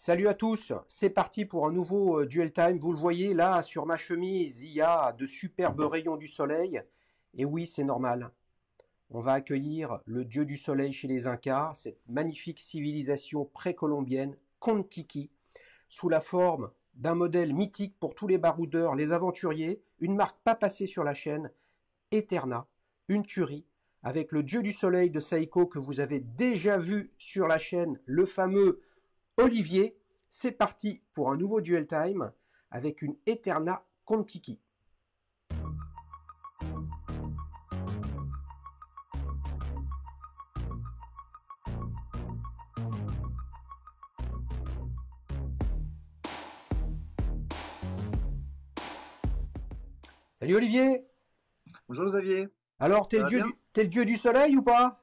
Salut à tous, c'est parti pour un nouveau Duel Time. Vous le voyez là sur ma chemise, il y a de superbes rayons du soleil. Et oui, c'est normal. On va accueillir le dieu du soleil chez les Incas, cette magnifique civilisation précolombienne, Kon-Tiki, sous la forme d'un modèle mythique pour tous les baroudeurs, les aventuriers, une marque pas passée sur la chaîne, Eterna, une tuerie, avec le dieu du soleil de Seiko que vous avez déjà vu sur la chaîne, le fameux Olivier. C'est parti pour un nouveau Duel Time avec une Eterna Kon-Tiki. Salut Olivier. Bonjour Xavier, Alors, ça va bien? t'es le dieu du soleil ou pas?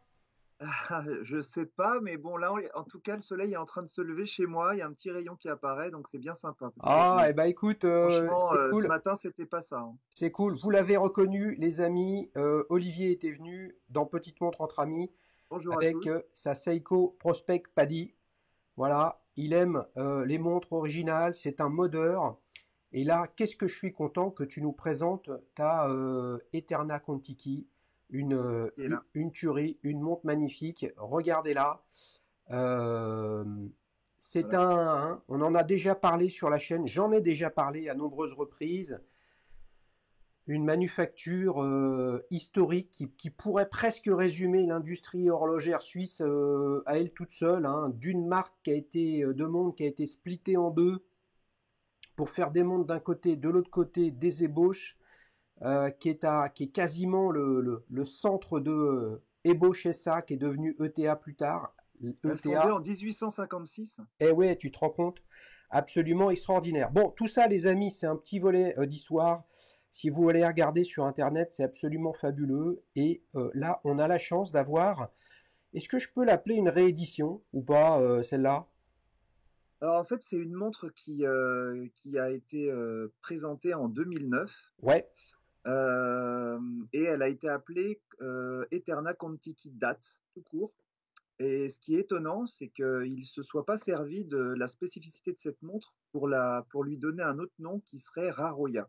Je sais pas, mais bon là, en tout cas, le soleil est en train de se lever chez moi. Il y a un petit rayon qui apparaît, donc c'est bien sympa. Parce que Ah, eh ben écoute, franchement, c'est ce cool. matin, c'était pas ça, hein. C'est cool. Vous l'avez reconnu, les amis. Olivier était venu dans Petite Montre entre amis Bonjour à avec tous. sa Seiko Prospect Paddy. Voilà, il aime les montres originales. C'est un modeur. Et là, qu'est-ce que je suis content que tu nous présentes ta Eterna Kontiki, Qui est là. une tuerie, une montre magnifique. Regardez-la. Euh, c'est Voilà. on en a déjà parlé sur la chaîne. J'en ai déjà parlé à nombreuses reprises. Une manufacture historique qui pourrait presque résumer l'industrie horlogère suisse à elle toute seule, hein, d'une marque qui a été de montres qui a été splittée en deux pour faire des montres d'un côté, de l'autre côté des ébauches, qui est quasiment le centre de ébauche SA, qui est devenu ETA plus tard. Fondée ETA, en 1856. eh ouais, tu te rends compte, absolument extraordinaire. Bon, tout ça, les amis, c'est un petit volet d'histoire. Si vous voulez regarder sur Internet, c'est absolument fabuleux. Et là, on a la chance d'avoir. Est-ce que je peux l'appeler une réédition ou pas, celle-là? Alors en fait, c'est une montre qui a été présentée en 2009 Ouais, euh, et elle a été appelée Eterna Kontiki Date, tout court. Et ce qui est étonnant, c'est qu'il ne se soit pas servi de la spécificité de cette montre pour lui donner un autre nom qui serait Raroya.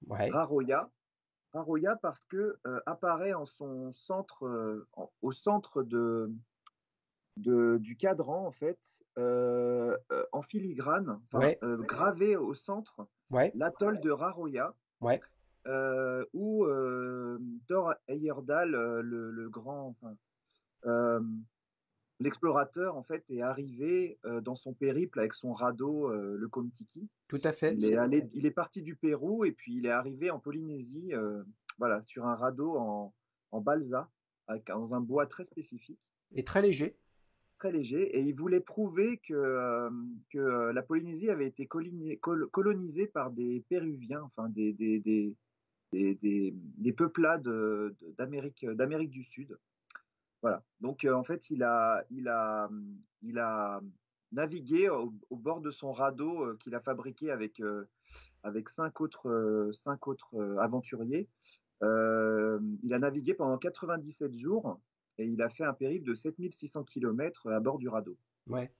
ouais, Raroya, Raroya parce que apparaît en son centre, au centre du cadran, en fait, en filigrane, enfin ouais, gravé au centre, ouais, l'atoll de Raroya, ouais. où Thor Heyerdahl, le grand, enfin, euh, l'explorateur, en fait, est arrivé dans son périple avec son radeau, le Kon-Tiki. Tout à fait. Il est parti du Pérou et puis il est arrivé en Polynésie, voilà, sur un radeau en balsa, dans un bois très spécifique, Et très léger. très léger. Et il voulait prouver que la Polynésie avait été colonisée par des Péruviens, enfin des peuplades d'Amérique du Sud. Voilà. Donc, en fait, il a navigué au bord de son radeau qu'il a fabriqué avec cinq autres aventuriers. Il a navigué pendant 97 jours et il a fait un périple de 7600 km à bord du radeau. Ouais.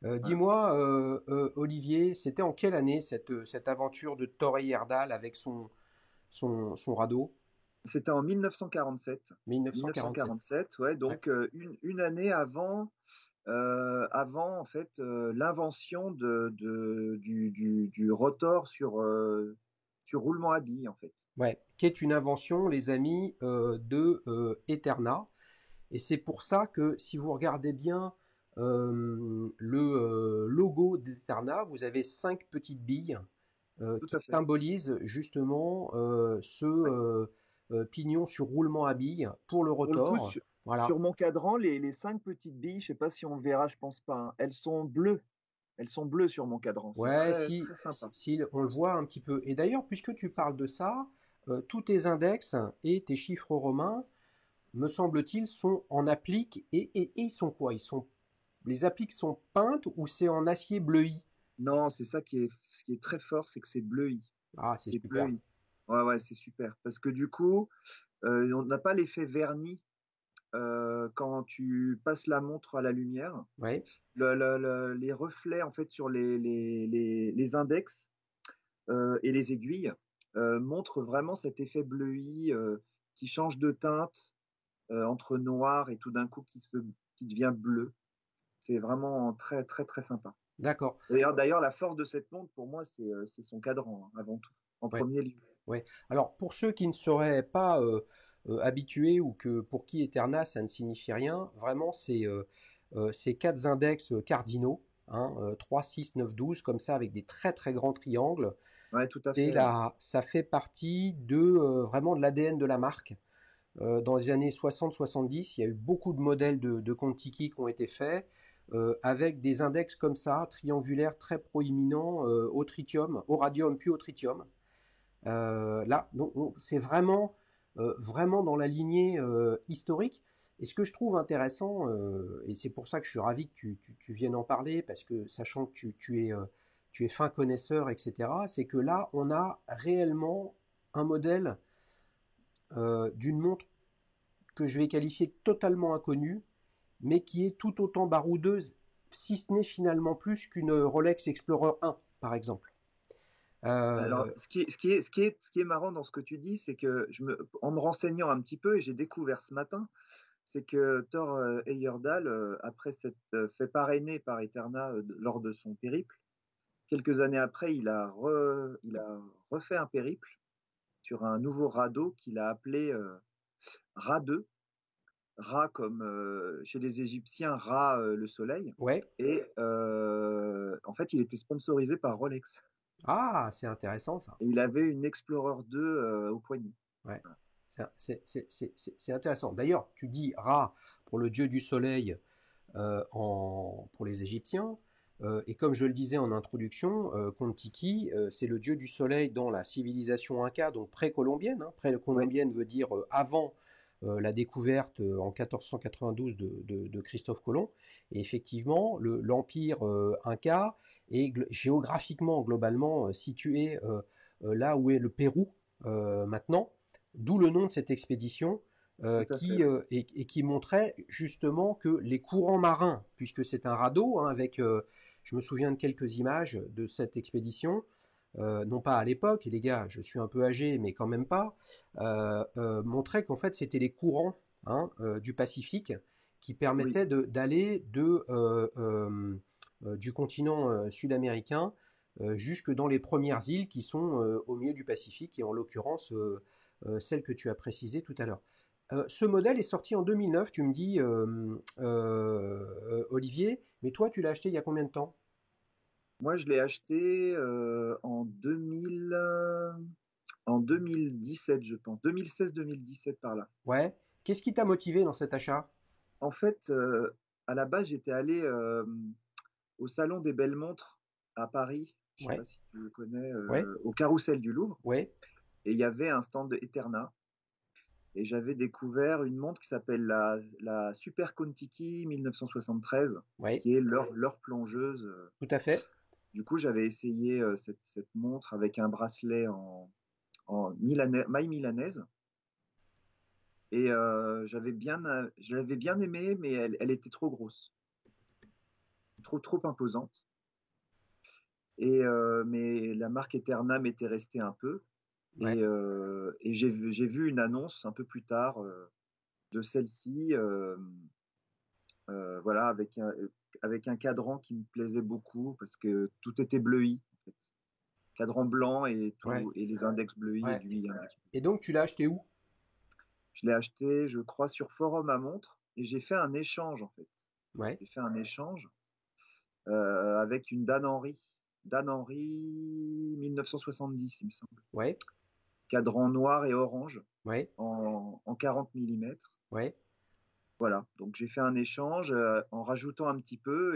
Voilà. Dis-moi, Olivier, c'était en quelle année cette aventure de Thor Heyerdahl avec son radeau? C'était en 1947. 1947. 1947, ouais, Ouais. donc une année avant en fait l'invention du rotor sur roulement à billes en fait. Ouais. Qui est une invention, les amis, de Eterna. Et c'est pour ça que si vous regardez bien le logo d'Eterna, vous avez cinq petites billes Tout qui à fait. symbolisent justement ce Ouais. pignon sur roulement à billes pour le Pour le coup, rotor. Voilà. sur mon cadran, les cinq petites billes, je sais pas si on verra, je pense pas, hein, elles sont bleues. Elles sont bleues sur mon cadran. C'est Ouais, très si, très sympa. on le voit un petit peu. Et d'ailleurs, puisque tu parles de ça, tous tes index et tes chiffres romains, me semble-t-il, sont en applique. Et ils sont quoi? Les appliques sont peintes ou c'est en acier bleui? Non, c'est ça ce qui est très fort, c'est que c'est bleui. Ah, c'est C'est super. bleui. Ouais, ouais, c'est super. Parce que du coup, on n'a pas l'effet vernis quand tu passes la montre à la lumière, Ouais, les reflets en fait sur les index et les aiguilles montrent vraiment cet effet bleui qui change de teinte entre noir et tout d'un coup qui devient bleu. C'est vraiment très très très sympa. d'accord. D'ailleurs, la force de cette montre pour moi, c'est son cadran hein, avant tout, en Ouais, premier lieu. ouais. Alors, pour ceux qui ne seraient pas habitués ou que pour qui Eterna, ça ne signifie rien, vraiment, c'est quatre index cardinaux, hein, 3, 6, 9, 12, comme ça, avec des très très grands triangles. Ouais, tout à Et fait. Ouais. là, ça fait partie de vraiment de l'ADN de la marque. Dans les années 60-70, il y a eu beaucoup de modèles de Kontiki qui ont été faits avec des index comme ça, triangulaires très proéminents au tritium, au radium puis au tritium. Là, donc, c'est vraiment dans la lignée historique. Et ce que je trouve intéressant, et c'est pour ça que je suis ravi que tu viennes en parler, parce que sachant que tu es fin connaisseur, etc., c'est que là, on a réellement un modèle d'une montre que je vais qualifier de totalement inconnue, mais qui est tout autant baroudeuse, si ce n'est finalement plus qu'une Rolex Explorer 1, par exemple. Alors, Euh, ce qui est marrant dans ce que tu dis, c'est que en me renseignant un petit peu, et j'ai découvert ce matin, c'est que Thor Heyerdahl, après s'être fait parrainer par Eterna lors de son périple, quelques années après, il a refait un périple sur un nouveau radeau qu'il a appelé Ra 2, Ra comme chez les Égyptiens, Ra le soleil. ouais. Et en fait, il était sponsorisé par Rolex. Ah, c'est intéressant ça. Et il avait une Explorer 2 au poignet. Ouais. C'est intéressant. D'ailleurs, tu dis Ra pour le dieu du soleil pour les Égyptiens. Et comme je le disais en introduction, Kon-Tiki, c'est le dieu du soleil dans la civilisation inca, donc pré-colombienne. Hein. Ouais, Pré-colombienne veut dire avant la découverte en 1492 de Christophe Colomb. Et effectivement, l'empire inca est géographiquement, globalement, situé là où est le Pérou maintenant, d'où le nom de cette expédition tout à fait. et qui montrait justement que les courants marins, puisque c'est un radeau, hein, avec, je me souviens de quelques images de cette expédition, non pas à l'époque, et les gars, je suis un peu âgé, mais quand même pas, montraient qu'en fait c'était les courants hein, du Pacifique qui Oui, permettaient d'aller du continent sud-américain jusque dans les premières îles qui sont au milieu du Pacifique, et en l'occurrence celle que tu as précisée tout à l'heure. Ce modèle est sorti en 2009, tu me dis, Olivier, mais toi, tu l'as acheté il y a combien de temps? moi je l'ai acheté en 2017, je pense. 2016-2017 par là. Ouais. Qu'est-ce qui t'a motivé dans cet achat? En fait, à la base, j'étais allé au Salon des Belles Montres à Paris. Je ne sais Ouais, pas si tu le connais, ouais, au Carrousel du Louvre. ouais, Et il y avait un stand de Eterna. Et j'avais découvert une montre qui s'appelle la Super Kontiki 1973, ouais, qui est leur plongeuse. tout à fait. Du coup, j'avais essayé cette montre avec un bracelet en maille milanaise. Et j'avais bien aimé, mais elle était trop grosse, trop imposante. Mais la marque Eterna m'était restée un peu. Ouais, Et j'ai vu une annonce un peu plus tard de celle-ci, voilà, avec un cadran qui me plaisait beaucoup parce que tout était bleui, en fait. Cadran blanc et ouais, tout, et les index bleuis, ouais. aiguilles index. Et donc, tu l'as acheté où? Je l'ai acheté, je crois, sur Forum à montre et j'ai fait un échange en fait. Ouais, J'ai fait un échange avec une Dan Henry 1970, il me semble. ouais, Cadran noir et orange ouais, en 40 mm. ouais, Voilà, donc j'ai fait un échange en rajoutant un petit peu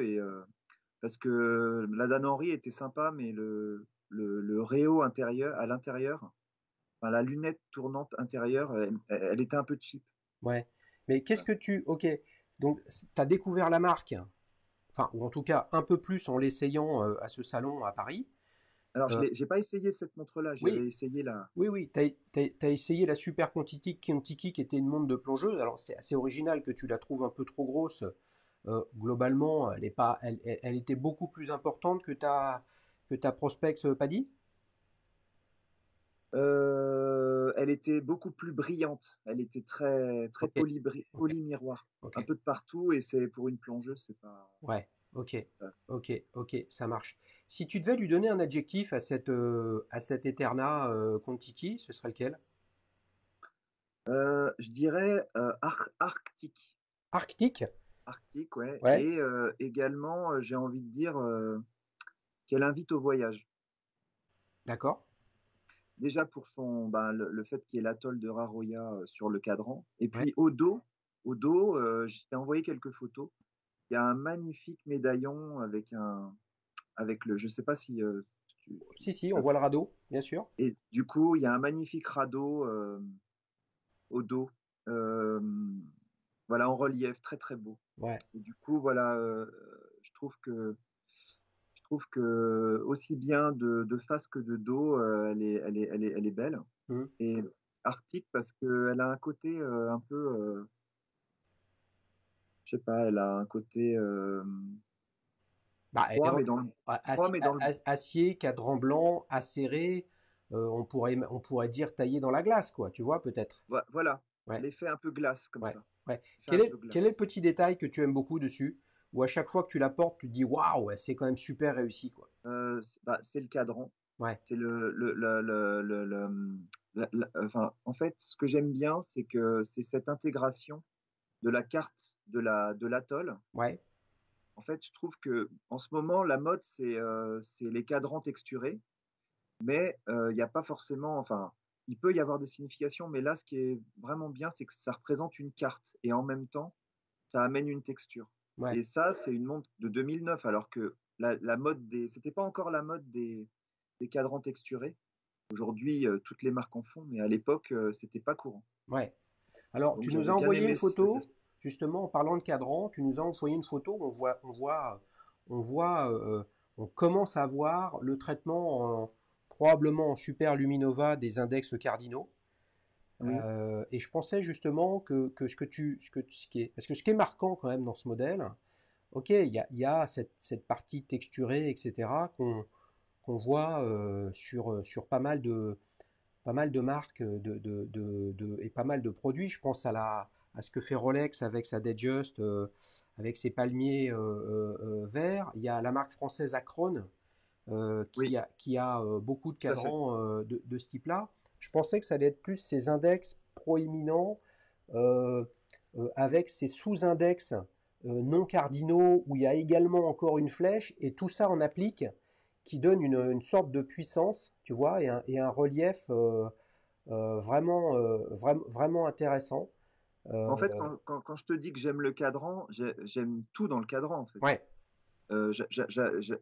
parce que la Dan Henry était sympa, mais le réo intérieur, à l'intérieur, enfin, la lunette tournante intérieure, elle était un peu cheap. ouais. Mais qu'est-ce Voilà. que tu... Ok, donc tu as découvert la marque, enfin, ou en tout cas un peu plus en l'essayant à ce salon à Paris. Alors, Euh, j'ai pas essayé cette montre-là, j'avais oui, essayé la. oui, oui, t'as essayé la Super Contiki qui était une montre de plongeuse. Alors c'est assez original que tu la trouves un peu trop grosse. Globalement, elle est pas, elle était beaucoup plus importante que ta Prospex Paddy. Elle était beaucoup plus brillante. Elle était très, très Ok, ok, poly-miroir. ok. Un peu de partout, et c'est pour une plongeuse, c'est pas. Ouais, ok, Ça. ok, ok, ça marche. Si tu devais lui donner un adjectif à cette Eterna Contiki, ce serait lequel? Je dirais arctique. Arctique? Arctique, ouais. Ouais, Et également, j'ai envie de dire qu'elle invite au voyage. d'accord. Déjà pour le fait qu'il y ait l'atoll de Raroya sur le cadran. Et Ouais. puis au dos, je t'ai envoyé quelques photos. Il y a un magnifique médaillon avec le, je sais pas si Si, si, on le- voit le radeau, bien sûr. et du coup, il y a un magnifique radeau au dos, euh, voilà, en relief, très très beau. Ouais. Et du coup, voilà, je trouve que aussi bien de face que de dos, elle est belle. Hmm. Et Arctique parce qu'elle a un côté un peu, je sais pas, elle a un côté Bah, elle est froid, mais dans le froid, mais dans le acier, cadran blanc, acéré, on pourrait dire taillé dans la glace, quoi, tu vois, peut-être. voilà, Ouais, l'effet un peu glace comme ouais, ça, ouais. l'effet un peu Quel est le glace. petit détail que tu aimes beaucoup dessus, où à chaque fois que tu la portes, tu te dis waouh, ouais, c'est quand même super réussi, quoi. C'est le cadran, Ouais, c'est enfin, en fait, ce que j'aime bien, c'est que c'est cette intégration de la carte de l'atoll. ouais, En fait, je trouve que en ce moment, la mode, c'est les cadrans texturés, mais il n'y a pas forcément, enfin, il peut y avoir des significations, mais là, ce qui est vraiment bien, c'est que ça représente une carte et en même temps, ça amène une texture. ouais, Et ça, c'est une montre de 2009, alors que la mode c'était pas encore la mode des cadrans texturés. Aujourd'hui, toutes les marques en font, mais à l'époque, c'était pas courant. ouais. Alors, Donc tu nous j'avais as bien envoyé aimé une cet photo, aspect. justement, en parlant de cadran, tu nous as envoyé une photo où on voit, on commence à voir le traitement probablement en super luminova des index cardinaux. Oui, Et je pensais justement que parce que ce qui est marquant quand même dans ce modèle, ok, il y a cette partie texturée, etc., qu'on voit sur pas mal de marques et pas mal de produits. Je pense à ce que fait Rolex avec sa Datejust, avec ses palmiers verts. Il y a la marque française Acron oui, qui a beaucoup de tout à fait. cadrans de ce type-là. Je pensais que ça allait être plus ces index proéminents euh, avec ces sous-index non cardinaux où il y a également encore une flèche et tout ça en applique qui donne une sorte de puissance, tu vois, et un relief vraiment intéressant. En fait, Euh, quand je te dis que j'aime le cadran, j'aime tout dans le cadran, en fait. ouais,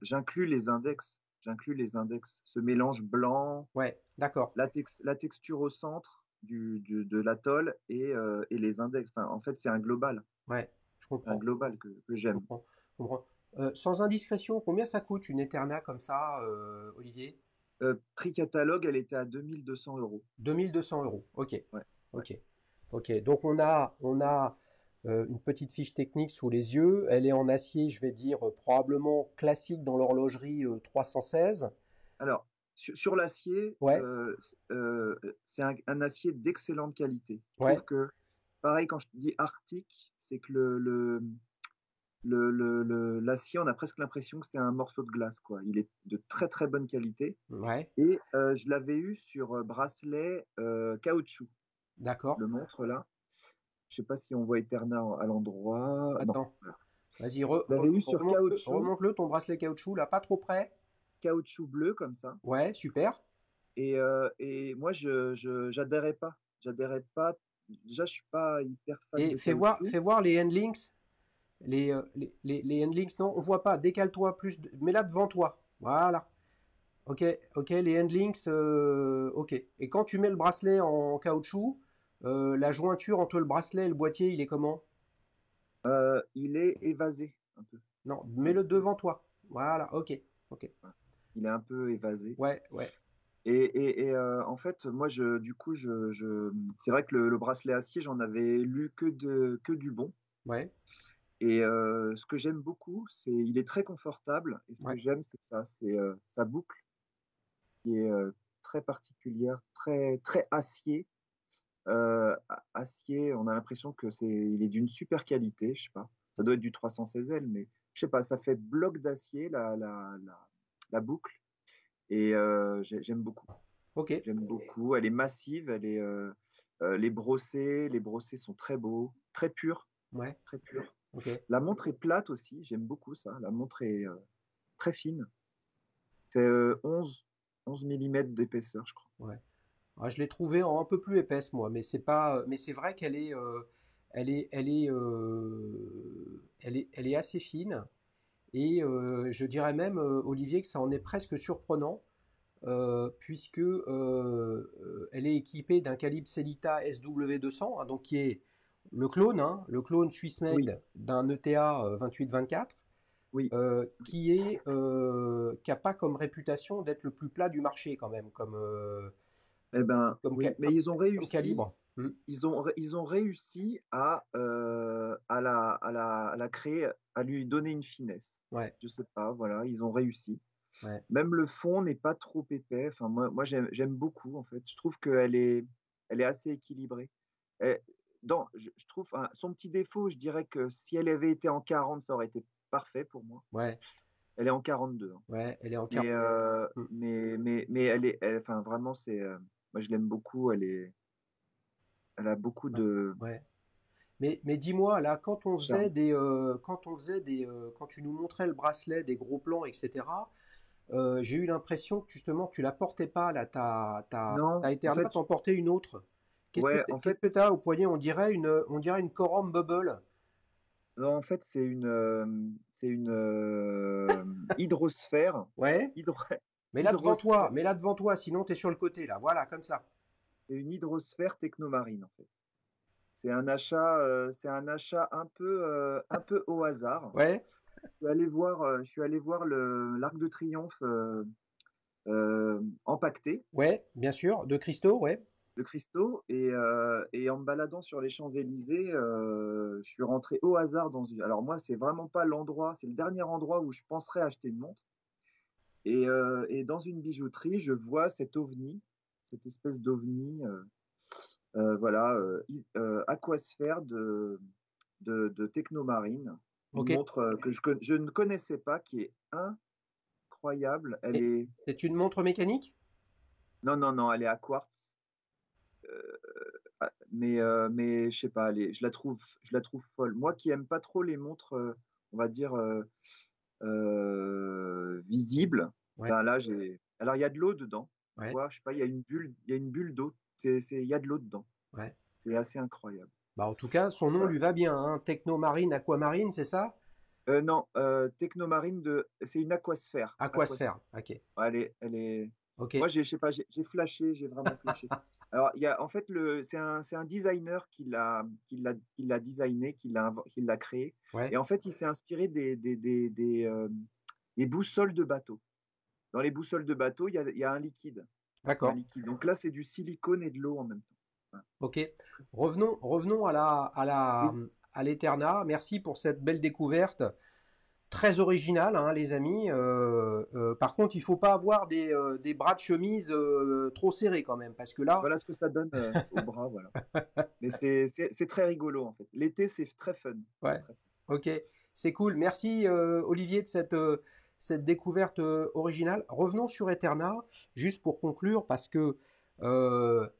J'inclus les index. J'inclus les index. Ce mélange blanc, ouais, d'accord. la texture au centre de l'atoll et les index. Enfin, en fait, c'est un global. Ouais, je C'est un comprends, global que j'aime. comprends, comprends. Sans indiscrétion, combien ça coûte une Eterna comme ça, Olivier? Prix catalogue, elle était à 2 200 euros. 2 200 euros. Ok, Ouais, ouais. ok, ok. Donc on a une petite fiche technique sous les yeux. Elle est en acier, je vais dire, probablement classique dans l'horlogerie 316. Alors, sur l'acier, Ouais, c'est un acier d'excellente qualité. Je trouve ouais, que, pareil, quand je dis arctique, c'est que l'acier, on a presque l'impression que c'est un morceau de glace, quoi. Il est de très très bonne qualité. ouais, Et je l'avais eu sur bracelet caoutchouc, d'accord. le montre là. Je sais pas si on voit Eterna à l'endroit. Non. Attends, Voilà. vas-y, Je l'avais eu sur remonte-le ton bracelet caoutchouc, là, pas trop près. caoutchouc bleu comme ça. Ouais, super. Et moi, j'adhérais pas. J'adhérais pas. Déjà, je suis pas hyper fan Et de caoutchouc. fais voir les handlinks. Les handlinks, non, on voit pas. Décale-toi plus, mets-la devant toi. Voilà. Ok, ok, les handlinks, ok. Et quand tu mets le bracelet en caoutchouc, la jointure entre le bracelet et le boîtier, il est comment? Il est évasé un peu. Non, Un mets-le peu. devant toi. Voilà, ok, ok. Voilà. il est un peu évasé. Ouais, ouais, En fait, moi, du coup, c'est vrai que le bracelet acier, j'en avais lu que du bon. ouais, Ce que j'aime beaucoup, il est très confortable. Et ce que ouais. j'aime, c'est ça, c'est sa boucle qui est très particulière, très, très acier. Acier, on a l'impression il est d'une super qualité, je sais pas. Ça doit être du 316L, mais je sais pas, ça fait bloc d'acier la boucle. J'aime beaucoup. Ok, J'aime beaucoup. Elle est massive, les brossés sont très beaux, très purs, ouais, très purs. ok, La montre est plate aussi, j'aime beaucoup ça. La montre est très fine, fait 11 mm d'épaisseur, je crois. ouais. Ah, je l'ai trouvée en un peu plus épaisse, moi, mais c'est pas, mais c'est vrai elle est assez fine. Et je dirais même, Olivier, que ça en est presque surprenant, puisque elle est équipée d'un calibre Celita SW200, hein, donc qui est le clone Swiss Oui, made d'un ETA 28-24, oui. qui a pas comme réputation d'être le plus plat du marché quand même, Eh ben, comme, oui, mais ils ont comme réussi, calibre. Hmm. ils ont réussi à la créer, à lui donner une finesse. Ouais, Je sais pas, voilà, ils ont réussi. ouais, Même le fond n'est pas trop épais. Enfin, moi j'aime beaucoup, en fait. Je trouve elle est assez équilibrée. Et je trouve, hein, son petit défaut, je dirais que si elle avait été en 40, ça aurait été parfait pour moi. ouais, Elle est en 42, hein. ouais, elle est en 40. Hmm. Mais enfin, vraiment, moi je l'aime beaucoup. Elle a beaucoup Ouais, de ouais. Mais dis-moi, là, charme. quand tu nous montrais le bracelet, des gros plans, etc., j'ai eu l'impression que justement, tu la portais pas, là, Non, ta en Eterna, fait, t'en portais une autre. ouais, Qu'est-ce que t'as au poignet? On dirait une Corum Bubble. non, en fait, c'est une hydrosphère. Ouais, Hydro- mets là devant toi, sinon t'es sur le côté, là, voilà, comme ça. C'est une hydrosphère technomarine, en fait. C'est un achat un peu au hasard. Ouais, Je suis allé voir l'Arc de Triomphe empaqueté ouais, bien sûr, de cristaux, ouais, de cristaux et en me baladant sur les Champs-Élysées, je suis rentré au hasard dans une. Alors moi, c'est vraiment pas l'endroit, c'est le dernier endroit où je penserais acheter une montre. Et dans une bijouterie, je vois cet ovni, cette espèce d'ovni, voilà, aquasphère de Technomarine, une ok. montre je ne connaissais pas, qui est incroyable. Elle Et est, c'est une montre mécanique? non, non, non, elle est à quartz, mais je sais pas, je la trouve folle. Moi qui aime pas trop les montres, on va dire visibles, Ouais, ben là alors il y a de l'eau dedans, tu ouais, vois, je sais pas, il y a une bulle d'eau, il y a de l'eau dedans, ouais. c'est assez incroyable. Bah, en tout cas, son nom Voilà. lui va bien, hein. Technomarine, aquamarine, c'est ça? Non, Technomarine c'est une aquasphère. Aquasphère, ok. Elle est. Ok, Moi, je sais pas, j'ai flashé, j'ai vraiment flashé. Alors, en fait, c'est un designer qui l'a designé, qui l'a créé. ouais, Et en fait, il s'est inspiré des boussoles de bateau. Dans les boussoles de bateau, il y a un liquide. Il y a un d'accord. liquide. Donc là, c'est du silicone et de l'eau en même temps. Voilà. Ok. Revenons Oui, à l'Eterna. Merci pour cette belle découverte. Très originale, hein, les amis. Par contre, il faut pas avoir des bras de chemise trop serrés quand même, parce que là, voilà ce que ça donne au bras, voilà. Mais c'est très rigolo en fait. L'été, c'est très fun. C'est ouais, très fun. ok, c'est cool. Merci Olivier de cette découverte originale. Revenons sur Eterna, juste pour conclure, parce que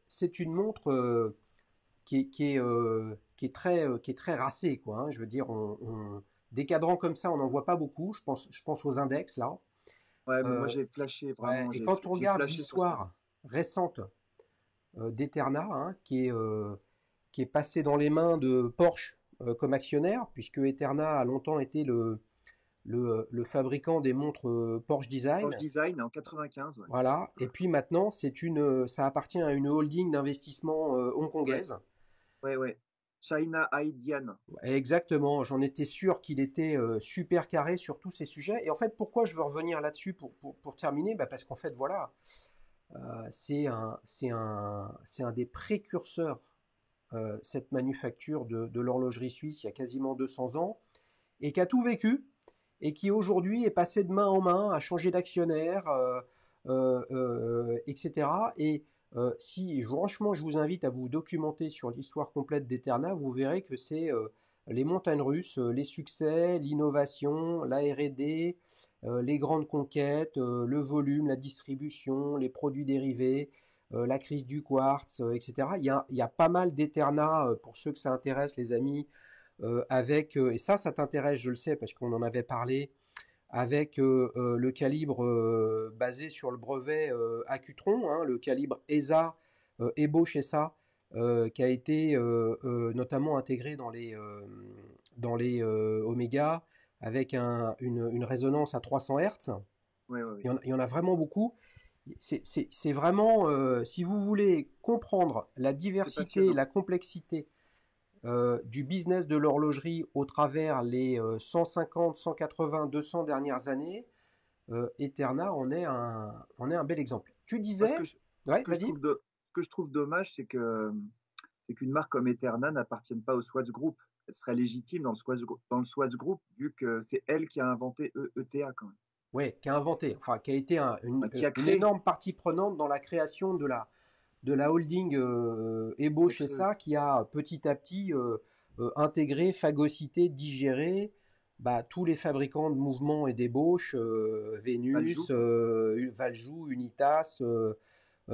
c'est une montre qui est très racée, quoi, hein. Je veux dire, des cadrans comme ça, on n'en voit pas beaucoup. Je pense aux index là. Ouais, mais moi Euh, j'ai flashé, ouais. vraiment, Et quand on j'ai regarde flashé sur cette. l'histoire récente d'Eterna, hein, qui est passée dans les mains de Porsche comme actionnaire, puisque Eterna a longtemps été le fabricant des montres Porsche Porsche Design. Design en 95, ouais. Voilà. Et puis maintenant, ça appartient à une holding d'investissement Ouais, hongkongaise. ouais, ouais. China Haidian. Exactement, j'en étais sûr qu'il était super carré sur tous ces sujets. Et en fait, pourquoi je veux revenir là-dessus pour terminer? Bah, parce qu'en fait, voilà, c'est un des précurseurs, cette manufacture de l'horlogerie suisse, il y a quasiment 200 ans, et qui a tout vécu, et qui aujourd'hui est passé de main en main, a changé d'actionnaire, etc. Et si, franchement, je vous invite à vous documenter sur l'histoire complète d'Eterna, vous verrez que c'est les montagnes russes, les succès, l'innovation, la R&D, les grandes conquêtes, le volume, la distribution, les produits dérivés, la crise du quartz, etc. Il y a pas mal d'Eterna, pour ceux que ça intéresse, les amis, avec, et ça t'intéresse, je le sais, parce qu'on en avait parlé, avec le calibre basé sur le brevet Accutron, hein, le calibre ESA, Ebosch ESA, qui a été notamment intégré dans les Omega, avec une résonance à 300 Hz. Oui, oui, oui. Il y en a vraiment beaucoup. C'est vraiment, si vous voulez comprendre la C'est diversité, passionnant. la complexité du business de l'horlogerie au travers les 150, 180, 200 dernières années, Eterna en est un bel exemple. Tu Moi, disais, ouais, vas-y. ce que je trouve dommage, c'est qu'une marque comme Eterna n'appartienne pas au Swatch Group. Elle serait légitime dans le Swatch Group, vu que c'est elle qui a inventé ETA quand même. Ouais, qui a inventé, enfin, qui a été Enfin, qui a une créé, énorme partie prenante dans la création de la holding Ebosch et ça, qui a petit à petit intégré, phagocyté, digéré bah, tous les fabricants de mouvements et d'ébauches, Valjoux, Vénus, quoi. Valjoux, Unitas,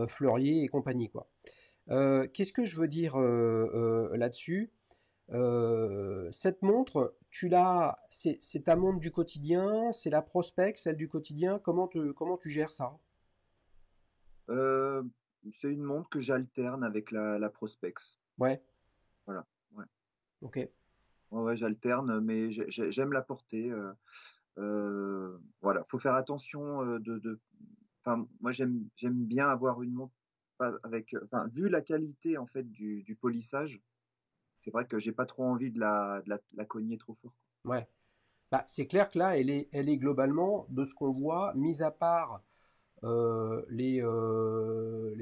Fleurier et compagnie, quoi. Qu'est-ce que je veux dire là-dessus? Cette montre, c'est ta montre du quotidien, c'est la prospect, celle du quotidien. Comment tu gères ça? Euh, c'est une montre que j'alterne avec la Prospex. Ouais, Voilà. Ouais. ok. Ouais, ouais, j'alterne, mais j'aime la porter. Voilà, faut faire attention enfin, moi j'aime bien avoir une montre avec, enfin, vu la qualité en fait du polissage, c'est vrai que j'ai pas trop envie de la cogner trop fort. Ouais. Bah, c'est clair que là, elle est globalement, de ce qu'on voit, mis à part les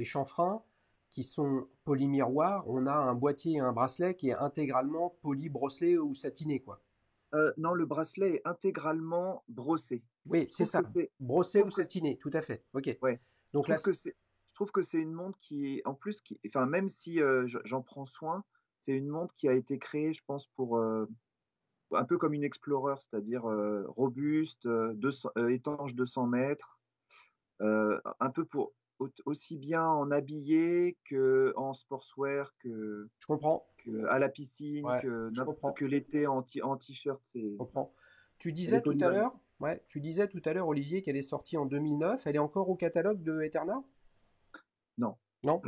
chanfreins qui sont polymiroirs, on a un boîtier et un bracelet qui est intégralement poly, brosselé ou satiné, quoi. Non, le bracelet est intégralement brossé. Oui, Je c'est trouve que ça. je Brossé ou trouve que satiné, tout à fait. Ok. ouais, Donc là, je trouve que c'est une montre qui est en plus enfin même si j'en prends soin, c'est une montre qui a été créée, je pense, pour un peu comme une Explorer, c'est-à-dire robuste, 200, étanche 200 mètres, un peu pour aussi bien en habillé que en sportswear, je comprends. que à la piscine, Ouais, je comprends. que l'été en t-shirt, Je comprends. elle est polyvalente. Tu disais tout à l'heure, Olivier, qu'elle est sortie en 2009. Elle est encore au catalogue de Eterna? Non, Non?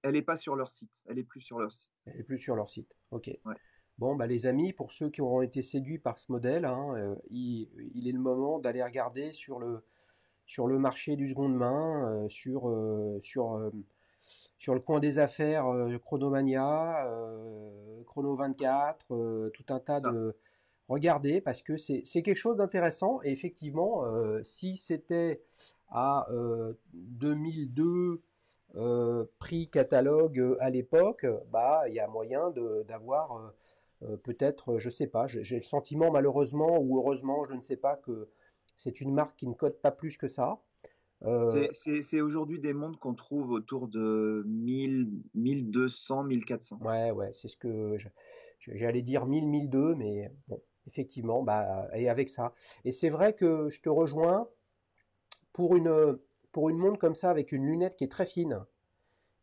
elle est pas sur leur site, elle est plus sur leur site. Elle est plus sur leur site. Ok. Ouais, Bon, bah, les amis, pour ceux qui auront été séduits par ce modèle, hein, il est le moment d'aller regarder sur le marché du seconde main, sur le coin des affaires, Chronomania, Chrono 24, tout un c'est tas ça. de... Regardez, parce que c'est quelque chose d'intéressant. Et effectivement, si c'était à 2002 prix catalogue à l'époque, bah il y a moyen d'avoir peut-être, je sais pas, j'ai le sentiment malheureusement ou heureusement, je ne sais pas, que c'est une marque qui ne cote pas plus que ça. Euh, C'est aujourd'hui des montres qu'on trouve autour de 1000, 1200, 1400. ouais, ouais, c'est ce que j'allais dire 1000, 1002, mais bon, effectivement, bah, et avec ça. Et c'est vrai que je te rejoins pour pour une montre comme ça avec une lunette qui est très fine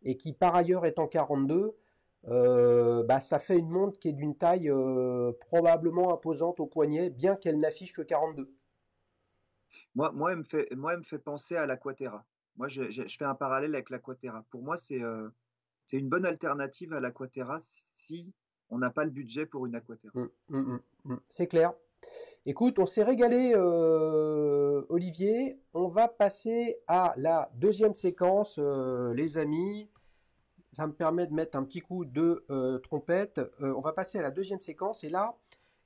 et qui par ailleurs est en 42. Bah, ça fait une montre qui est d'une taille probablement imposante au poignet, bien qu'elle n'affiche que 42. Moi, elle me fait penser à l'Aquatera. Moi, je fais un parallèle avec l'Aquatera. Pour moi, c'est une bonne alternative à l'Aquatera si on n'a pas le budget pour une Aquatera. C'est clair. Écoute, on s'est régalé, Olivier. On va passer à la deuxième séquence, les amis. ça me permet de mettre un petit coup de trompette. On va passer à la deuxième séquence et là,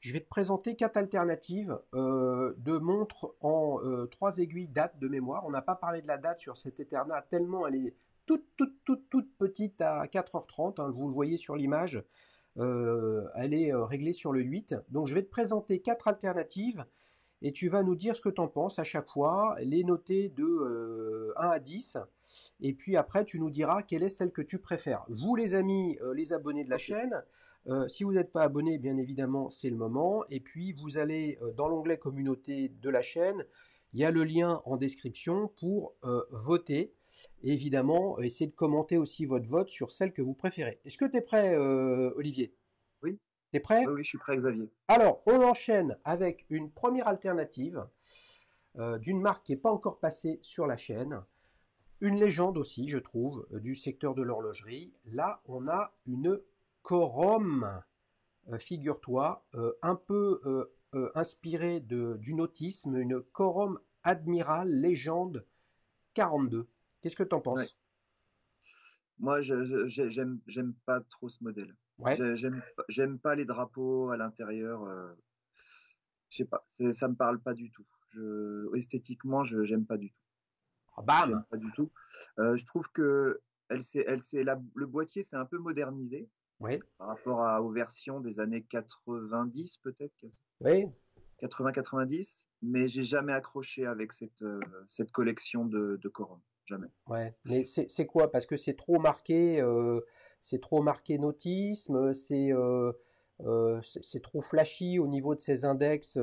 je vais te présenter 4 alternatives de montres en 3 aiguilles date de mémoire. On n'a pas parlé de la date sur cette Eterna tellement elle est toute petite à 4h30, hein, vous le voyez sur l'image. Elle est réglée sur le 8. Donc je vais te présenter 4 alternatives et tu vas nous dire ce que tu en penses à chaque fois, les noter de 1 à 10. Et puis après, tu nous diras quelle est celle que tu préfères. Vous, les amis, les abonnés de la Ok. chaîne, si vous n'êtes pas abonné, bien évidemment, c'est le moment. Et puis, vous allez dans l'onglet communauté de la chaîne. Il y a le lien en description pour voter. Et évidemment, essayez de commenter aussi votre vote sur celle que vous préférez. Est-ce que tu es prêt, Olivier? Oui, Tu es prêt? oui, oui, je suis prêt, Xavier. Alors, on enchaîne avec une première alternative d'une marque qui n'est pas encore passée sur la chaîne. Une légende aussi, je trouve, du secteur de l'horlogerie. Là, on a une Corum, figure-toi, un peu inspirée du nautisme, une Corum Admiral Légende 42. Qu'est-ce que tu en Ouais. penses? Moi, j'aime pas trop ce modèle. Ouais. J'aime pas les drapeaux à l'intérieur. Je sais pas, ça me parle pas du tout. Esthétiquement, j'aime pas du tout. Ah, J'aime bam. pas du tout. Je trouve que le boîtier s'est un peu modernisé Oui. par rapport aux versions des années 90 peut-être, Oui. 80-90, mais j'ai jamais accroché avec cette collection de Corum. Jamais. Ouais. Mais c'est quoi? Parce que c'est trop marqué nautisme, c'est trop flashy au niveau de ces index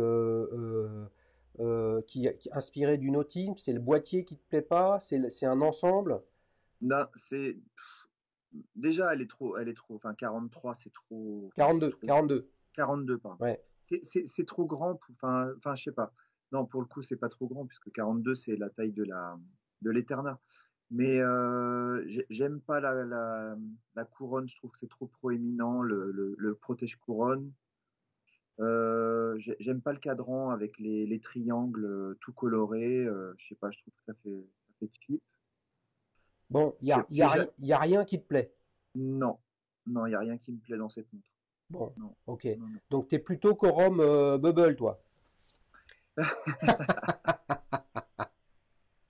qui inspirés du nautisme. C'est le boîtier qui te plaît pas? C'est un ensemble? Non, déjà, enfin, 43, enfin, c'est 42, trop, 42. 42, pardon. Ouais. C'est trop grand, enfin, je sais pas. Non, pour le coup, c'est pas trop grand, puisque 42, c'est la taille de l'Eterna. Mais j'aime pas la couronne, je trouve que c'est trop proéminent, le protège-couronne. J'aime pas le cadran avec les triangles tout colorés. Je sais pas, je trouve que ça fait cheap. Bon, J'ai y a rien qui te plaît. Non, non, il n'y a rien qui me plaît dans cette montre. Bon, Non, ok. non, non. Donc t'es plutôt Corum Bubble, toi.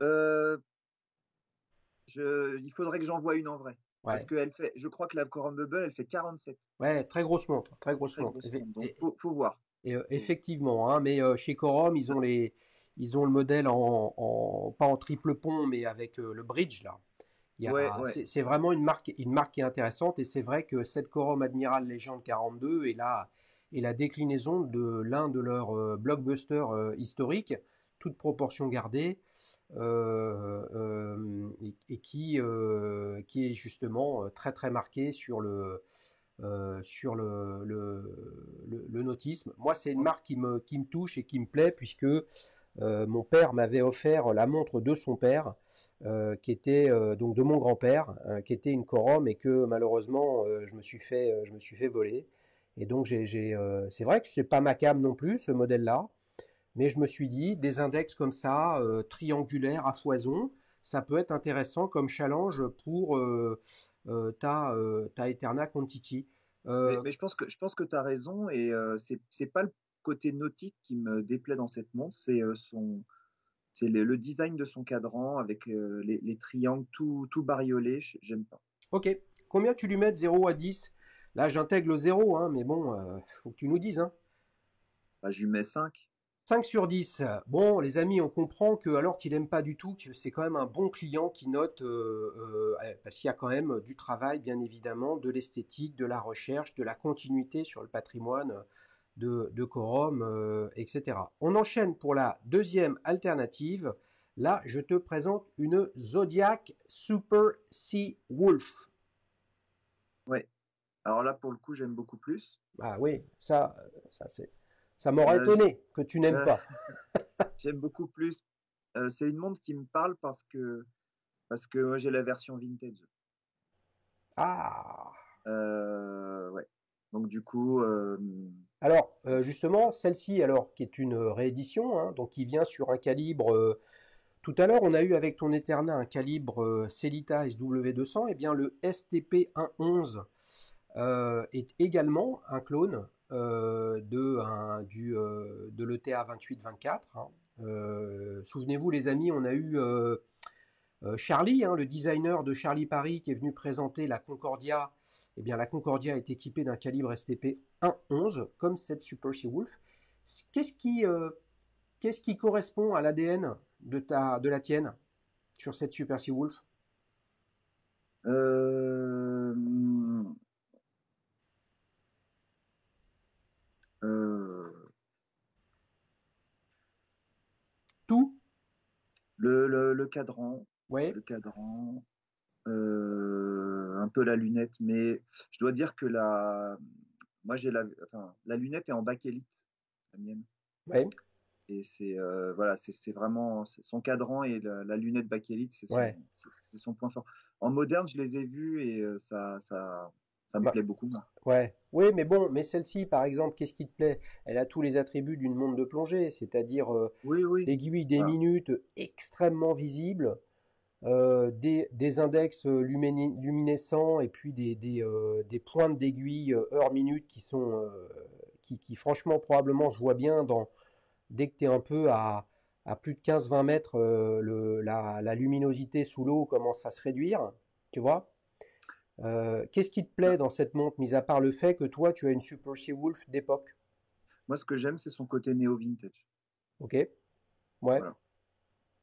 Euh, il faudrait que j'en voie une en vrai. Parce Ouais. je crois que la Corum Bubble, elle fait 47. Ouais, très grosse montre, très grosse Très montre. grosse montre. Donc, faut voir. Faut voir. Effectivement, hein, mais chez Corum, ils ont le modèle pas en triple pont, mais avec le bridge là. Ouais, ouais. C'est vraiment une marque qui est intéressante et c'est vrai que cette Corum Admiral Legend 42 est la déclinaison de l'un de leurs blockbusters historiques, toute proportion gardée, et qui est justement très très marqué sur le nautisme. Moi, c'est une Ouais. marque qui me touche et qui me plaît puisque mon père m'avait offert la montre de son père, qui était donc de mon grand-père, qui était une Corum et que malheureusement je me suis fait voler. Et donc c'est vrai que c'est pas ma cam non plus ce modèle-là, mais je me suis dit des index comme ça, triangulaires à foison, ça peut être intéressant comme challenge pour ta Eterna Contiki. Euh, Mais je pense que tu as raison et c'est pas le côté nautique qui me déplaît dans cette montre, c'est le design de son cadran avec les triangles tout bariolés. J'aime pas. ok, combien tu lui mets de 0 à 10? Là, j'intègre le 0, hein, mais bon, faut que tu nous dises. Hein. Bah, je lui mets 5. 5 sur 10. Bon, les amis, on comprend que alors qu'il n'aime pas du tout, que c'est quand même un bon client qui note, parce qu'il y a quand même du travail, bien évidemment, de l'esthétique, de la recherche, de la continuité sur le patrimoine de Corum, etc. On enchaîne pour la deuxième alternative. Là, je te présente une Zodiac Super Sea Wolf. Ouais. Alors là, pour le coup, j'aime beaucoup plus. Ah oui, ça m'aurait Euh, étonné que tu n'aimes euh, pas. J'aime beaucoup plus. C'est une montre qui me parle parce que moi j'ai la version vintage. Ah. Ouais. Donc du coup, Alors, justement, celle-ci, alors, qui est une réédition, hein, donc qui vient sur un calibre Tout à l'heure, on a eu avec ton Eterna un calibre Celita SW200. Eh bien, le STP-111 est également un clone de l'ETA 28-24. Hein. Souvenez-vous, les amis, on a eu Charlie, hein, le designer de Charlie Paris, qui est venu présenter la Concordia. Eh bien, la Concordia est équipée d'un calibre STP 111, comme cette Super Seawolf. Qu'est-ce qui, euh, qu'est-ce qui correspond à l'ADN de la tienne sur cette Super Seawolf? Euh, euh, Tout? le cadran, Ouais, le cadran, un peu la lunette, mais je dois dire que moi enfin, la lunette est en bakélite, la mienne. ouais, Et c'est voilà, c'est vraiment son cadran et la lunette bakélite, ouais. c'est son point fort. En moderne, je les ai vus et ça me Bah, plaît beaucoup moins. ouais. Oui, mais bon, mais celle-ci, par exemple, qu'est-ce qui te plaît? Elle a tous les attributs d'une montre de plongée, c'est-à-dire Oui, oui, l'aiguille des voilà. minutes extrêmement visible, des index luminescents et puis des pointes d'aiguille heure-minute qui, franchement, probablement se voient bien dès que tu es un peu à plus de 15-20 mètres, la luminosité sous l'eau commence à se réduire, tu vois. Qu'est-ce qui te plaît Bah, dans cette montre, mis à part le fait que toi, tu as une Super Seawolf d'époque? moi, ce que j'aime, c'est son côté néo-vintage. Ok, ouais. Voilà.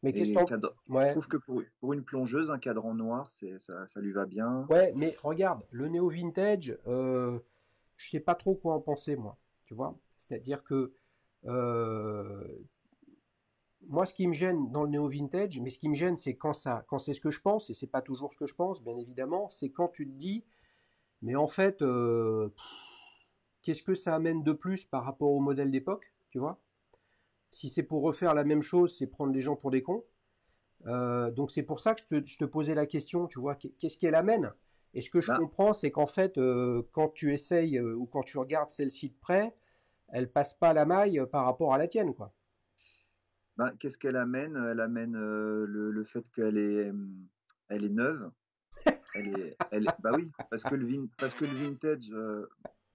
Mais qu'est-ce que Et t'en... je Ouais, trouve que pour une plongeuse, un cadran noir, ça lui va bien. ouais, mais regarde, le néo vintage, je sais pas trop quoi en penser, moi. Tu vois? C'est-à-dire que euh, moi, ce qui me gêne dans le néo vintage, mais ce qui me gêne, c'est quand c'est ce que je pense, et c'est pas toujours ce que je pense, bien évidemment, c'est quand tu te dis, mais en fait, qu'est-ce que ça amène de plus par rapport au modèle d'époque, tu vois? Si c'est pour refaire la même chose, c'est prendre les gens pour des cons. Donc c'est pour ça que je te posais la question, tu vois, qu'est-ce qu'elle amène? Et ce que je Ben, comprends, c'est qu'en fait, quand tu essayes ou quand tu regardes celle-ci de près, elle passe pas la maille par rapport à la tienne, quoi. qu'est-ce qu'elle amène? Elle amène le fait elle est neuve. Bah oui, parce que le vintage,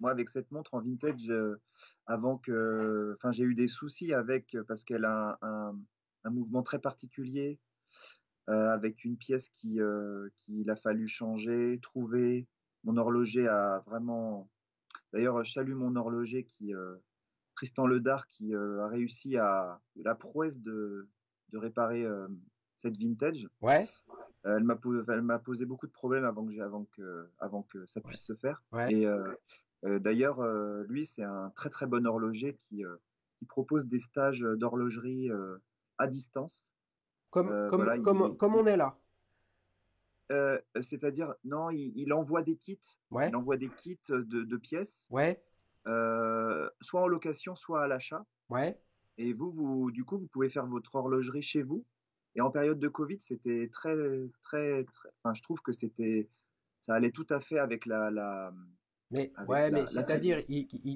moi avec cette montre en vintage, enfin j'ai eu des soucis avec parce qu'elle a un mouvement très particulier, avec une pièce qu'il a fallu changer, trouver. Mon horloger a vraiment, d'ailleurs, je salue mon horloger Tristan Ledard, qui a réussi à la prouesse de réparer cette vintage. Ouais, Elle m'a posé beaucoup de problèmes avant que ça ouais, puisse se faire. ouais. Et d'ailleurs, lui, c'est un très très bon horloger qui propose des stages d'horlogerie à distance. Voilà, Comme on est là. c'est-à-dire, non, il envoie des kits. Il Ouais, envoie des kits de pièces, ouais, soit en location, soit à l'achat. ouais. Et du coup, vous pouvez faire votre horlogerie chez vous. Et en période de Covid, c'était très, très, très, enfin, je trouve que ça allait tout à fait Mais ouais, mais la c'est-à-dire,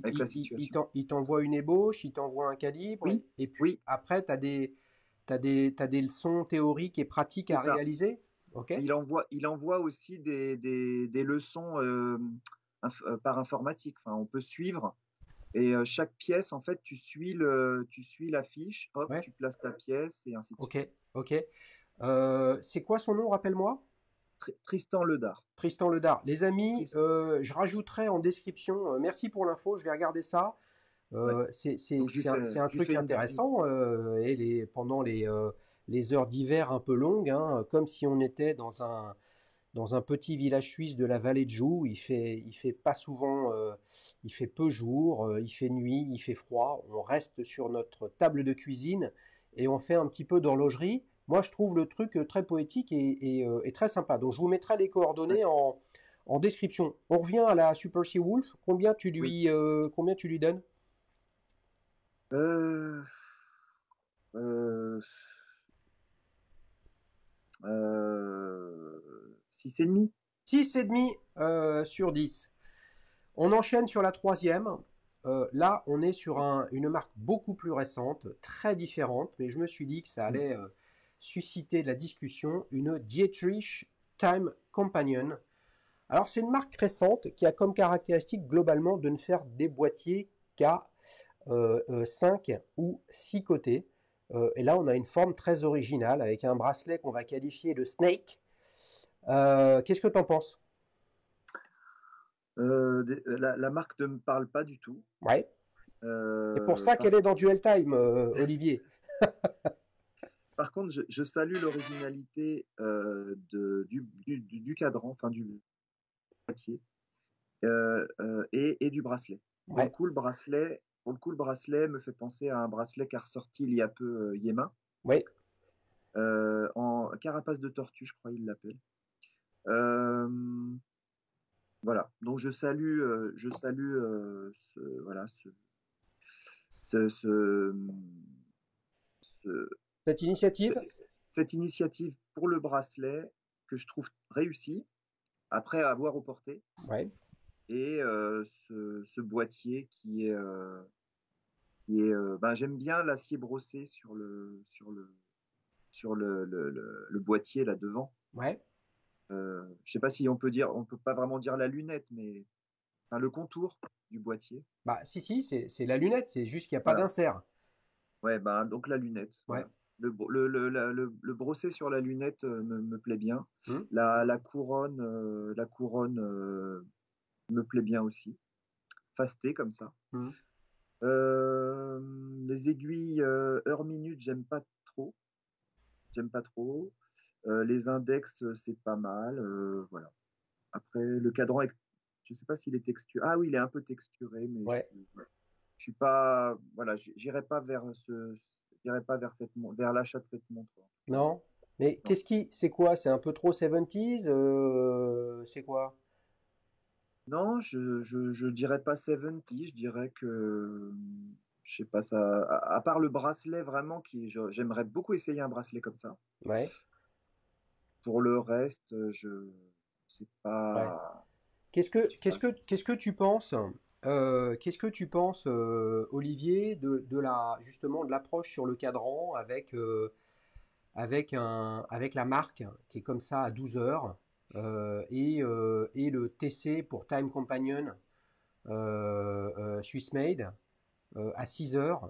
avec la situation. il t'envoie une ébauche, il t'envoie un calibre, Oui, et puis oui, après, t'as des leçons théoriques et pratiques c'est à ça. réaliser. Ok? Il envoie aussi des leçons par informatique. Enfin, on peut suivre. Et chaque pièce, en fait, tu suis la fiche, hop, Ouais. tu places ta pièce et ainsi de Ok, suite. ok. C'est quoi son nom, rappelle-moi? Tristan Ledard. Tristan Ledard. Les amis, Tris- je rajouterai en description, merci pour l'info, je vais regarder ça. ouais. Donc C'est un je lui truc fais intéressant et pendant les heures d'hiver un peu longues, hein, comme si on était dans un petit village suisse de la vallée de Joux. Il fait pas souvent, il fait peu jour, il fait nuit, il fait froid. On reste sur notre table de cuisine et on fait un petit peu d'horlogerie. Moi, je trouve le truc très poétique et très sympa. Donc, je vous mettrai les ouais. coordonnées en description. On revient à la Super Sea Wolf. Oui. Combien tu lui donnes? Euh, euh, 6,5. 6,5 sur 10. On enchaîne sur la troisième. Là, on est sur une marque beaucoup plus récente, très différente, mais je me suis dit que suscité de la discussion une Dietrich Time Companion. Alors c'est une marque récente qui a comme caractéristique globalement de ne faire des boîtiers qu'à 5 ou 6 côtés. Et là on a une forme très originale avec un bracelet qu'on va qualifier de snake. Qu'est-ce que tu en penses? La marque ne me parle pas du tout. Ouais. C'est pour ça Par, qu'elle est dans Duel Time, Olivier. par contre, je salue l'originalité du cadran, enfin du boîtier et du bracelet. Pour le Ouais, coup, le bracelet me fait penser à un bracelet qu'a ressorti il y a peu Yema, ouais. en carapace de tortue, je crois il l'appelle. Euh, voilà. Donc je salue voilà, ce, ce, ce- Cette ce- initiative? cette initiative pour le bracelet que je trouve réussie après avoir au porté Ouais. et ce boîtier qui est ben, j'aime bien l'acier brossé sur le boîtier là devant. Ouais. Je sais pas si on peut dire, on peut pas vraiment dire la lunette, mais enfin, le contour du boîtier. Bah, si, si, c'est la lunette, c'est juste qu'il n'y a pas Voilà. d'insert. Ouais, ben donc la lunette. Ouais. Voilà. Le brossé sur la lunette me plaît bien. Hmm. La couronne me plaît bien aussi. Fastée comme ça. Hmm. Euh, les aiguilles heure-minute, j'aime pas trop. J'aime pas trop. Les index, c'est pas mal. Voilà. Après, le cadran, je sais pas s'il est texturé. Ah oui, il est un peu texturé, mais Ouais. je suis pas. Voilà, j'irai pas j'irai pas vers l'achat de cette montre. Non. Mais Non. c'est quoi? C'est un peu trop 70s? C'est quoi? Non, je dirais pas 70, je dirais que. Je sais pas ça. À part le bracelet, vraiment, j'aimerais beaucoup essayer un bracelet comme ça. Ouais. Pour le reste, c'est Ouais. pas. Je sais pas. Qu'est-ce que tu penses, qu'est-ce que tu penses, Olivier, justement, de l'approche sur le cadran avec la marque qui est comme ça à 12 heures et le TC pour Time Companion Swiss Made à 6 heures.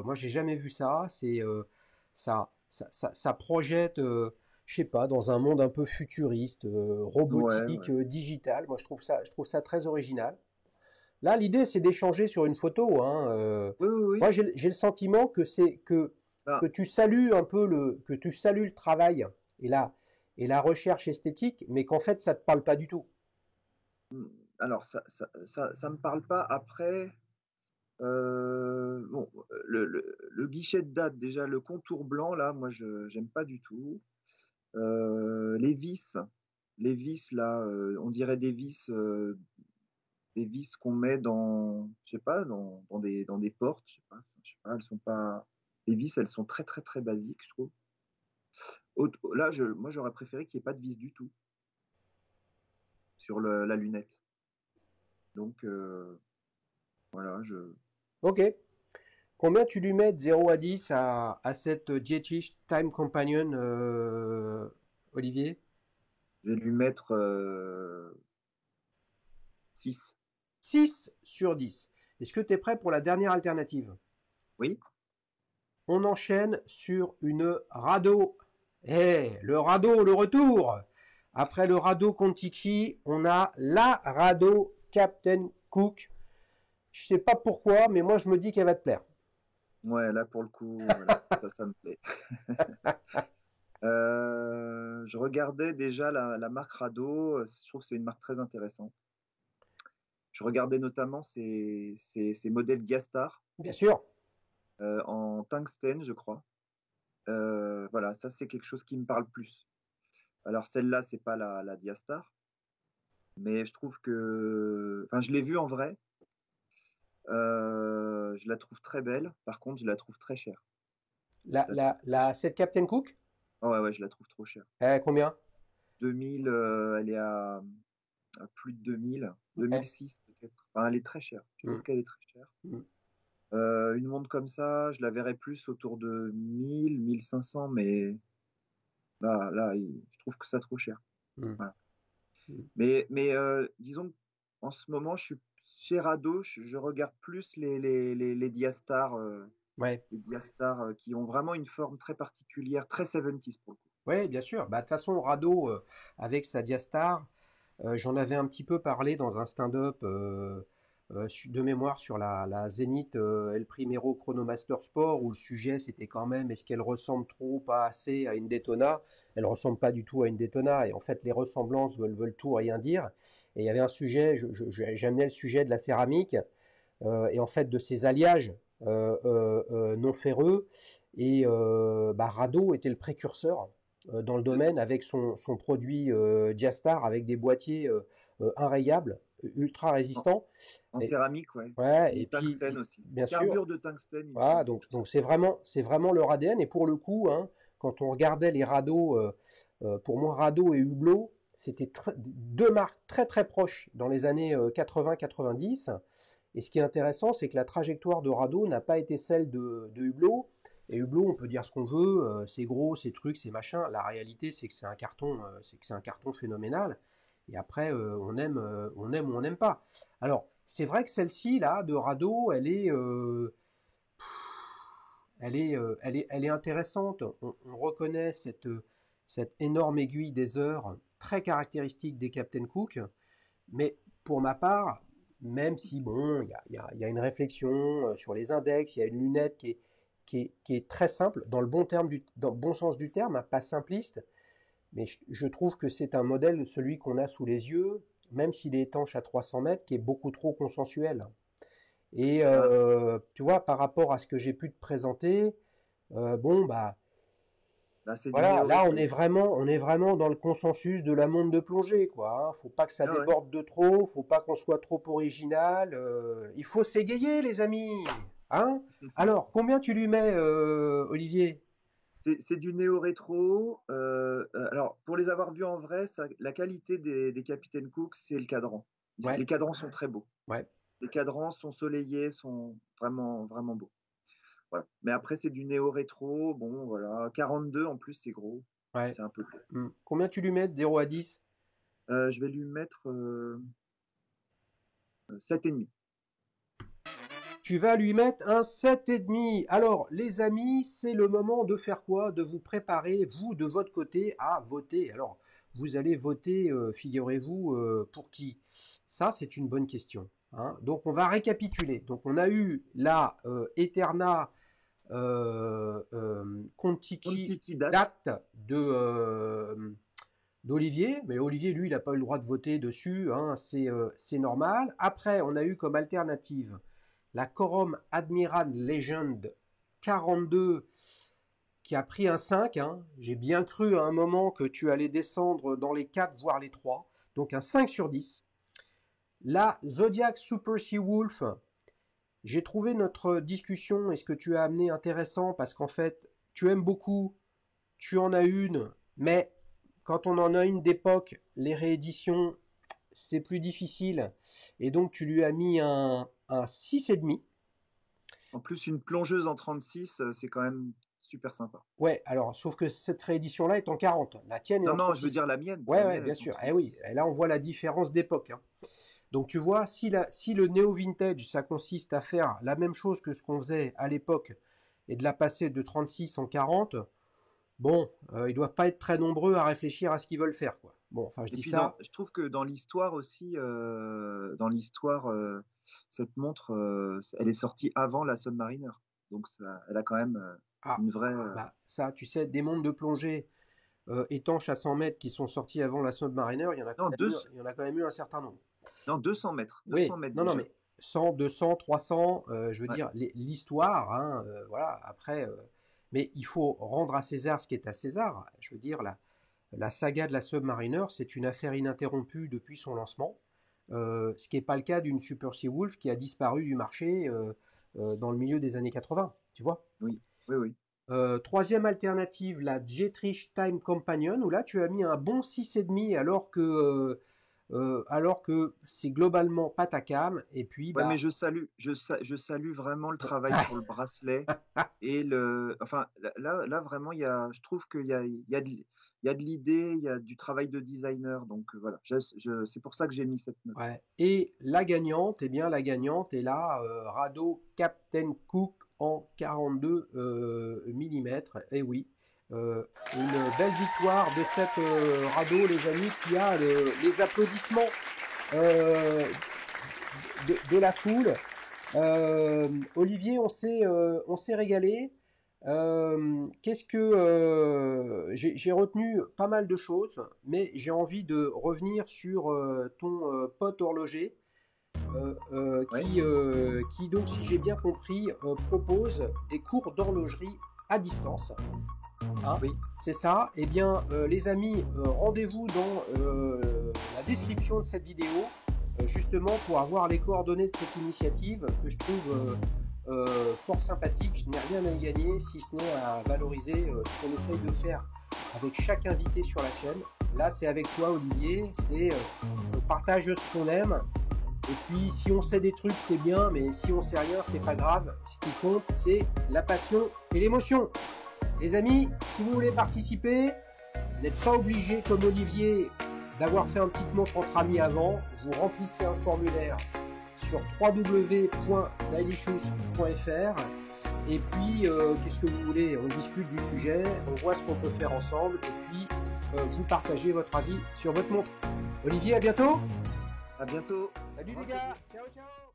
Moi, j'ai jamais vu ça. Ça projette, je sais pas, dans un monde un peu futuriste, Ouais, robotique, ouais. digital. Moi, je trouve ça très original. Là, l'idée, c'est d'échanger sur une photo, hein. Oui, oui, Moi, oui. j'ai le sentiment Ah, que tu salues un peu que tu salues le travail et et la recherche esthétique, mais qu'en fait, ça te parle pas du tout. hmm, alors, ça me parle pas. Après, bon, le guichet de date, déjà, le contour blanc, là, moi, je j'aime pas du tout. Les vis, là, on dirait des vis qu'on met dans, je sais pas, dans des portes, je sais pas, elles sont pas. Les vis, elles sont très, très, très basiques, je trouve. Là, moi, j'aurais préféré qu'il n'y ait pas de vis du tout sur la lunette. Donc, voilà, Ok. Combien tu lui mets de 0 à 10 à cette Dietrich Time Companion, Olivier? je vais lui mettre 6. 6 sur 10. Est-ce que tu es prêt pour la dernière alternative? Oui, On enchaîne sur une Rado. Le Rado, le retour. Après le Rado Contiki, on a la Rado Captain Cook. Je sais pas pourquoi, mais moi je me dis qu'elle va te plaire. ouais, là, pour le coup, voilà, ça me plaît. Je regardais déjà la marque Rado, je trouve que c'est une marque très intéressante. Je regardais notamment ses modèles Diastar Bien sûr. en tungstène, je crois. Voilà, ça c'est quelque chose qui me parle plus. Alors celle-là, c'est pas la Diastar, mais je trouve que, enfin, je l'ai vue en vrai. Je la trouve très belle. Par contre, je la trouve très chère. Je la trouve très chère. Cette Captain Cook, Oh, ouais, ouais, je la trouve trop chère. combien? 2000, elle est à plus de 2000, Eh, 2006 peut-être. Enfin, elle est très chère. Je trouve hmm, qu'elle est très chère. hmm. Une montre comme ça, je la verrais plus autour de 1000, 1500, mais je trouve que c'est trop cher. Hmm. Voilà. Hmm. Mais disons qu'en ce moment, je suis chez Rado, je regarde plus les Diastar, Ouais. qui ont vraiment une forme très particulière, très 70s pour le coup. Ouais, bien sûr. Bah, de toute façon, Rado, avec sa Diastar, j'en avais un petit peu parlé dans un stand-up de mémoire sur la Zenith El Primero Chronomaster Sport, où le sujet c'était quand même est-ce qu'elle ressemble trop, pas assez à une Daytona. Elle ressemble pas du tout à une Daytona, et en fait les ressemblances veulent tout rien dire. Et il y avait un sujet, j'amenais le sujet de la céramique, et en fait de ces alliages non ferreux. Et bah, Rado était le précurseur dans le domaine avec son produit Diastar avec des boîtiers inrayables, ultra En, résistants. en Et, céramique, ouais. ouais, Et et du tungstène puis, aussi. bien sûr, Carbure de tungstène, il me voilà, semble, donc tout ça. donc c'est vraiment leur ADN. Et pour le coup, hein, quand on regardait les radeaux, pour moi, Rado et Hublot, c'était deux marques très très proches dans les années 80-90. Et ce qui est intéressant, c'est que la trajectoire de Rado n'a pas été celle de Hublot. Et Hublot, on peut dire ce qu'on veut, c'est gros, c'est trucs, c'est machin. La réalité, c'est que c'est un carton phénoménal. Et après, on aime ou on n'aime pas. Alors, c'est vrai que celle-ci là de Rado, elle est intéressante. On reconnaît cette énorme aiguille des heures, très caractéristique des Captain Cook. Mais pour ma part, même si bon, il y a une réflexion sur les index, il y a une lunette qui est très simple, dans le bon terme dans le bon sens du terme, hein, pas simpliste, mais je trouve que c'est un modèle, celui qu'on a sous les yeux, même s'il est étanche à 300 mètres, qui est beaucoup trop consensuel. Et Ah, tu vois, par rapport à ce que j'ai pu te présenter, bon, bah, là, c'est du voilà, là néo-rétro. on est vraiment dans le consensus de la montre de plongée, quoi, hein. Faut pas que ça Ah ouais. déborde de trop, faut pas qu'on soit trop original. Il faut s'égayer, les amis, hein? Alors, combien tu lui mets, Olivier? C'est du néo-rétro. Alors, pour les avoir vus en vrai, la qualité des Capitaine Cook, c'est le cadran. Ouais, Les cadrans sont très beaux. ouais, Les cadrans sont soleillés, sont vraiment, vraiment beaux. Voilà. Mais après, c'est du néo-rétro. Bon, voilà. 42 en plus, c'est gros. ouais. C'est un peu gros. Combien tu lui mets de 0 à 10? Je vais lui mettre 7,5. Tu vas lui mettre un 7,5. Alors, les amis, c'est le moment de faire quoi? De vous préparer, vous, de votre côté, à voter. Alors, vous allez voter, figurez-vous, pour qui? Ça, c'est une bonne question, hein. Donc, on va récapituler. Donc, on a eu la Eterna Contiki Contiki date. date d'Olivier, mais Olivier, lui, il n'a pas eu le droit de voter dessus, hein, c'est normal. Après, on a eu comme alternative la Corum Admiral Legend 42 qui a pris un 5, hein. J'ai bien cru à un moment que tu allais descendre dans les 4, voire les 3. Donc un 5 sur 10. La Zodiac Super Sea Wolf, j'ai trouvé notre discussion et ce que tu as amené intéressant parce qu'en fait, tu aimes beaucoup, tu en as une, mais quand on en a une d'époque, les rééditions, c'est plus difficile. Et donc tu lui as mis un 6,5. En plus, une plongeuse en 36, c'est quand même super sympa. Ouais, alors, sauf que cette réédition-là est en 40. La tienne est Non, en non, je veux 36. dire la mienne. Ouais, La ouais, mienne bien est en sûr. Eh oui, 36. et là, on voit la différence d'époque, hein. Donc, tu vois, si le néo-vintage, ça consiste à faire la même chose que ce qu'on faisait à l'époque et de la passer de 36 en 40, bon, ils doivent pas être très nombreux à réfléchir à ce qu'ils veulent faire, quoi. Bon, enfin, je Et dis puis, ça. je trouve que dans l'histoire aussi, cette montre, elle est sortie avant la Submariner. Donc, ça, elle a quand même Ah, une vraie. bah, ça, tu sais, des montres de plongée étanches à 100 mètres qui sont sortis avant la Submariner, Non, il y en a quand même eu un certain nombre. non, 200 mètres. 200 Oui, mètres non, non, déjà. mais 100, 200, 300, je veux Ouais. dire, l'histoire, hein, voilà, après, mais il faut rendre à César ce qui est à César. Je veux dire, la saga de la Submariner, c'est une affaire ininterrompue depuis son lancement, ce qui n'est pas le cas d'une Super Seawolf qui a disparu du marché dans le milieu des années 80, tu vois. Oui, oui, oui. Troisième alternative, la Jetrich Time Companion, où là tu as mis un bon 6,5 alors que alors que c'est globalement pas ta cam. Et puis, Ouais, mais bah, je salue vraiment le travail sur le bracelet et enfin, là vraiment, je trouve qu'il y a de l'idée, il y a du travail de designer, donc voilà. C'est pour ça que j'ai mis cette note. ouais. Et la gagnante, eh bien, la gagnante est là, Rado Captain Cook en 42 mm. Et oui, une belle victoire de cette Rado, les amis, qui a les applaudissements euh, de la foule. Olivier, on s'est régalé. Qu'est-ce que j'ai retenu pas mal de choses, mais j'ai envie de revenir sur ton pote horloger Oui, qui donc, si j'ai bien compris, propose des cours d'horlogerie à distance. Hein, oui, c'est ça. Eh bien, les amis, rendez-vous dans la description de cette vidéo, justement pour avoir les coordonnées de cette initiative que je trouve fort sympathique. Je n'ai rien à y gagner, si ce n'est à valoriser ce qu'on essaye de faire avec chaque invité sur la chaîne. Là, c'est avec toi, Olivier. C'est on partage ce qu'on aime. Et puis, si on sait des trucs, c'est bien, mais si on sait rien, c'est pas grave. Ce qui compte, c'est la passion et l'émotion. Les amis, si vous voulez participer, vous n'êtes pas obligé, comme Olivier, d'avoir fait un petit montre entre amis avant. Vous remplissez un formulaire sur www.dailyshoes.fr. Et puis, qu'est-ce que vous voulez? On discute du sujet, on voit ce qu'on peut faire ensemble, et puis vous partagez votre avis sur votre montre. Olivier, à bientôt. à bientôt. Au Salut les revoir, gars, Thierry. ciao ciao.